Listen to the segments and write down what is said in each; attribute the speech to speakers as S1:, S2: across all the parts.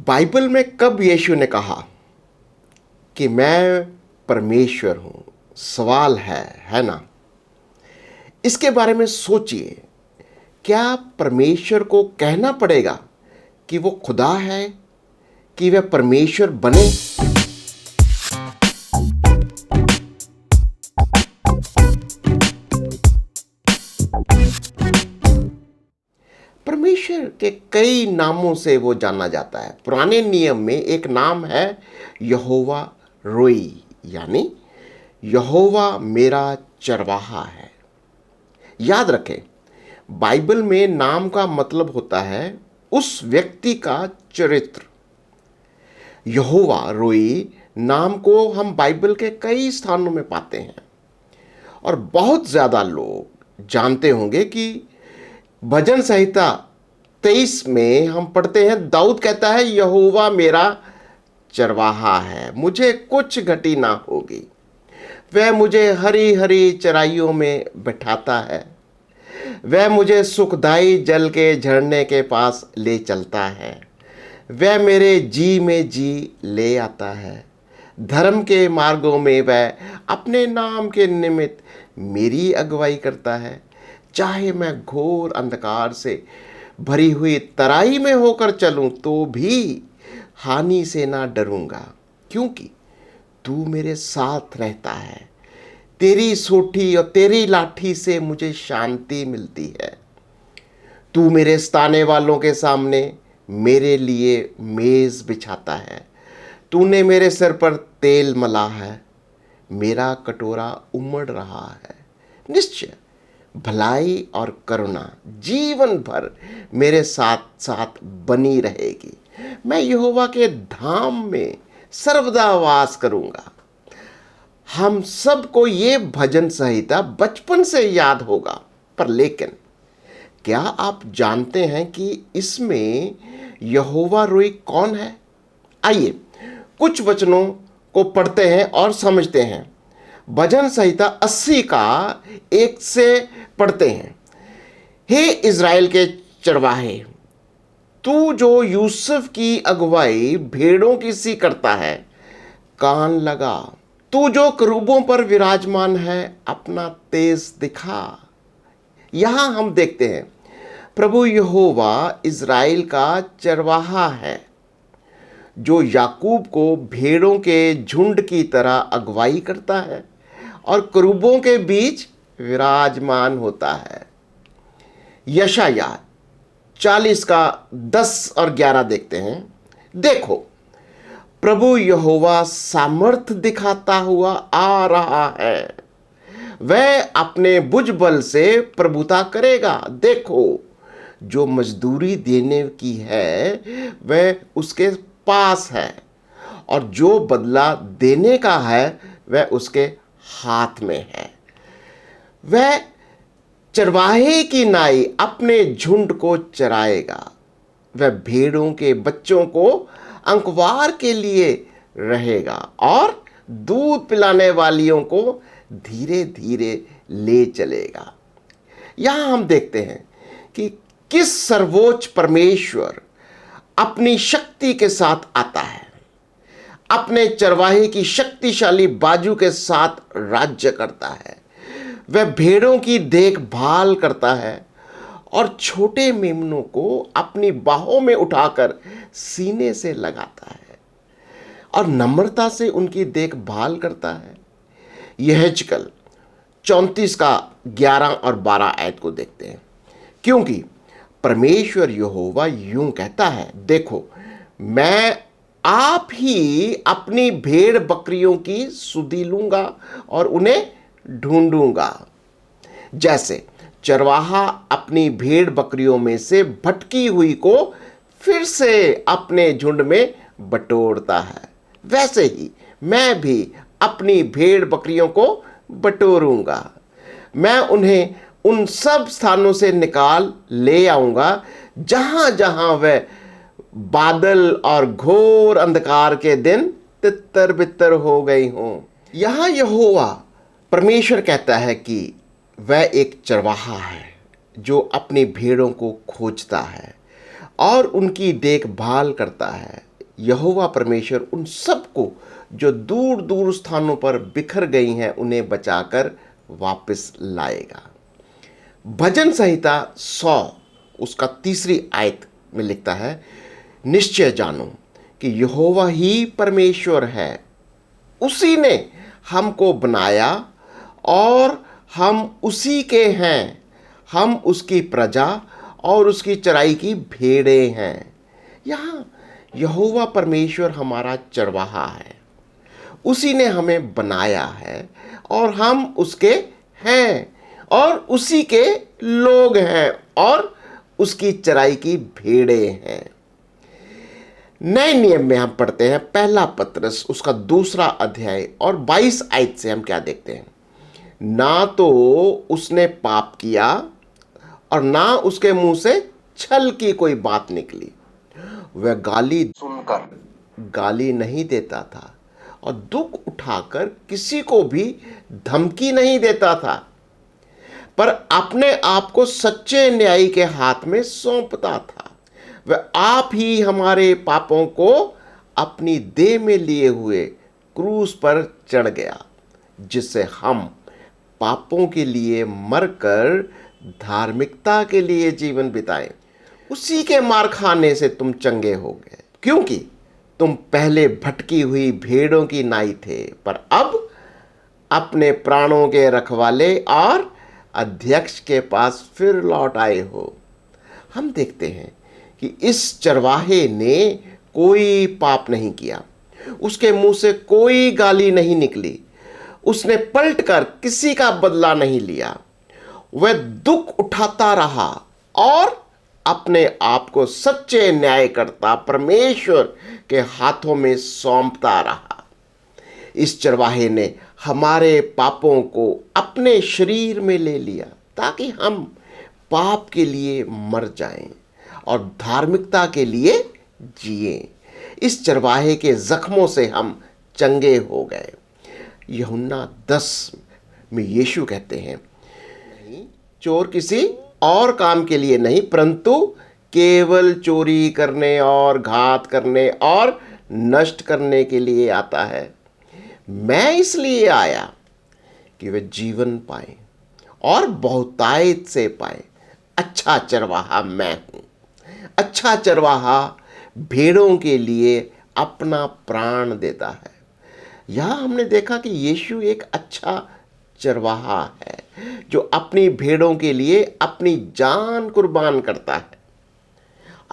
S1: Bible में कब यीशु ने कहा कि मैं परमेश्वर हूँ? सवाल है ना? इसके बारे में सोचिए। क्या परमेश्वर को कहना पड़ेगा कि वो खुदा है कि वह परमेश्वर बने? परमेश्वर के कई नामों से वो जाना जाता है। पुराने नियम में एक नाम है यहोवा रोई, यानी यहोवा मेरा चरवाहा है। याद रखें, बाइबल में नाम का मतलब होता है उस व्यक्ति का चरित्र। यहोवा रोई नाम को हम बाइबल के कई स्थानों में पाते हैं और बहुत ज़्यादा लोग जानते होंगे कि भजन संहिता 23 में हम पढ़ते हैं, दाऊद कहता है यहोवा मेरा चरवाहा है, मुझे कुछ घटी ना होगी। वह मुझे हरी हरी चराइयों में बिठाता है, वह मुझे सुखदाई जल के झरने के पास ले चलता है, वह मेरे जी में जी ले आता है। धर्म के मार्गों में वह अपने नाम के निमित्त मेरी अगुवाई करता है। चाहे मैं घोर अंधकार से भरी हुई तराई में होकर चलूं तो भी हानि से ना डरूंगा, क्योंकि तू मेरे साथ रहता है। तेरी सोटी और तेरी लाठी से मुझे शांति मिलती है। तू मेरे सताने वालों के सामने मेरे लिए मेज बिछाता है। तूने मेरे सिर पर तेल मला है, मेरा कटोरा उमड़ रहा है। निश्चय भलाई और करुणा जीवन भर मेरे साथ साथ बनी रहेगी। मैं यहोवा के धाम में सर्वदा वास करूंगा। हम सबको ये भजन संहिता बचपन से याद होगा, पर लेकिन क्या आप जानते हैं कि इसमें यहोवा रोई कौन है? आइए कुछ वचनों को पढ़ते हैं और समझते हैं। भजन संहिता 80 का 1 से पढ़ते हैं। हे इज़राइल के चरवाहे, तू जो यूसुफ की अगुवाई भेड़ों की सी करता है, कान लगा। तू जो करूबों पर विराजमान है, अपना तेज दिखा। यहां हम देखते हैं प्रभु यहोवा इज़राइल का चरवाहा है, जो याकूब को भेड़ों के झुंड की तरह अगुवाई करता है और करूबों के बीच विराजमान होता है। यशायाह 40 का 10 और 11 देखते हैं। देखो, प्रभु यहोवा सामर्थ दिखाता हुआ आ रहा है, वह अपने भुजबल से प्रभुता करेगा। देखो, जो मजदूरी देने की है वह उसके पास है, और जो बदला देने का है वह उसके हाथ में है। वह चरवाहे की नाई अपने झुंड को चराएगा। वह भेड़ों के बच्चों को अंकवार के लिए रहेगा और दूध पिलाने वालियों को धीरे धीरे ले चलेगा। यहां हम देखते हैं कि किस सर्वोच्च परमेश्वर अपनी शक्ति के साथ आता है, अपने चरवाहे की शक्तिशाली बाजू के साथ राज्य करता है। वह भेड़ों की देखभाल करता है और छोटे मेमनों को अपनी बाहों में उठाकर सीने से लगाता है और नम्रता से उनकी देखभाल करता है। यहेजकेल 34 का 11 और 12 आयत को देखते हैं। क्योंकि परमेश्वर यहोवा यूं कहता है, देखो, मैं आप ही अपनी भेड़ बकरियों की सुधि लूंगा और उन्हें ढूंढूंगा। जैसे चरवाहा अपनी भेड़ बकरियों में से भटकी हुई को फिर से अपने झुंड में बटोरता है, वैसे ही मैं भी अपनी भेड़ बकरियों को बटोरूंगा। मैं उन्हें उन सब स्थानों से निकाल ले आऊंगा जहां जहां वह बादल और घोर अंधकार के दिन तितर बितर हो गई हों। यहां यहोवा परमेश्वर कहता है कि वह एक चरवाहा है जो अपनी भेड़ों को खोजता है और उनकी देखभाल करता है। यहोवा परमेश्वर उन सबको जो दूर दूर स्थानों पर बिखर गई हैं उन्हें बचाकर वापस लाएगा। भजन संहिता 100 उसका 3 आयत में लिखता है, निश्चय जानो कि यहोवा ही परमेश्वर है, उसी ने हमको बनाया और हम उसी के हैं, हम उसकी प्रजा और उसकी चराई की भेड़ें हैं। यहाँ यहोवा परमेश्वर हमारा चरवाहा है, उसी ने हमें बनाया है और हम उसके हैं और उसी के लोग हैं और उसकी चराई की भेड़ें हैं। नए नियम में हम पढ़ते हैं पहला पतरस उसका 2 अध्याय और 22 आयत से हम क्या देखते हैं, ना तो उसने पाप किया और ना उसके मुंह से छल की कोई बात निकली। वह गाली सुनकर गाली नहीं देता था और दुख उठाकर किसी को भी धमकी नहीं देता था, पर अपने आप को सच्चे न्यायी के हाथ में सौंपता था। वह आप ही हमारे पापों को अपनी देह में लिए हुए क्रूस पर चढ़ गया, जिससे हम पापों के लिए मरकर धार्मिकता के लिए जीवन बिताएं। उसी के मार खाने से तुम चंगे हो गए, क्योंकि तुम पहले भटकी हुई भेड़ों की नाई थे, पर अब अपने प्राणों के रखवाले और अध्यक्ष के पास फिर लौट आए हो। हम देखते हैं कि इस चरवाहे ने कोई पाप नहीं किया, उसके मुंह से कोई गाली नहीं निकली, उसने पलटकर किसी का बदला नहीं लिया। वह दुख उठाता रहा और अपने आप को सच्चे न्यायकर्ता परमेश्वर के हाथों में सौंपता रहा। इस चरवाहे ने हमारे पापों को अपने शरीर में ले लिया ताकि हम पाप के लिए मर जाएं और धार्मिकता के लिए जिएं। इस चरवाहे के जख्मों से हम चंगे हो गए। यूहन्ना 10 में यीशु कहते हैं, चोर किसी और काम के लिए नहीं, परंतु केवल चोरी करने और घात करने और नष्ट करने के लिए आता है। मैं इसलिए आया कि वे जीवन पाए और बहुतायत से पाए। अच्छा चरवाहा मैं हूँ। अच्छा चरवाहा भेड़ों के लिए अपना प्राण देता है। यहाँ हमने देखा कि यीशु एक अच्छा चरवाहा है जो अपनी भेड़ों के लिए अपनी जान कुर्बान करता है।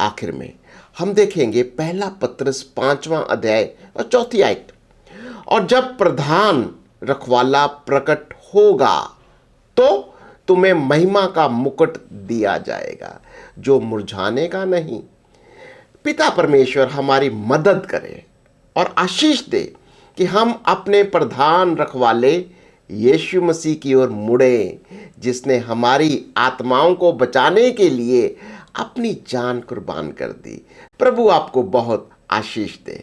S1: आखिर में हम देखेंगे पहला पतरस 5वां अध्याय और 4 आयत, और जब प्रधान रखवाला प्रकट होगा तो तुम्हें महिमा का मुकुट दिया जाएगा जो मुरझाने का नहीं। पिता परमेश्वर हमारी मदद करे और आशीष दे कि हम अपने प्रधान रखवाले यीशु मसीह की ओर मुड़े, जिसने हमारी आत्माओं को बचाने के लिए अपनी जान कुर्बान कर दी। प्रभु आपको बहुत आशीष दे।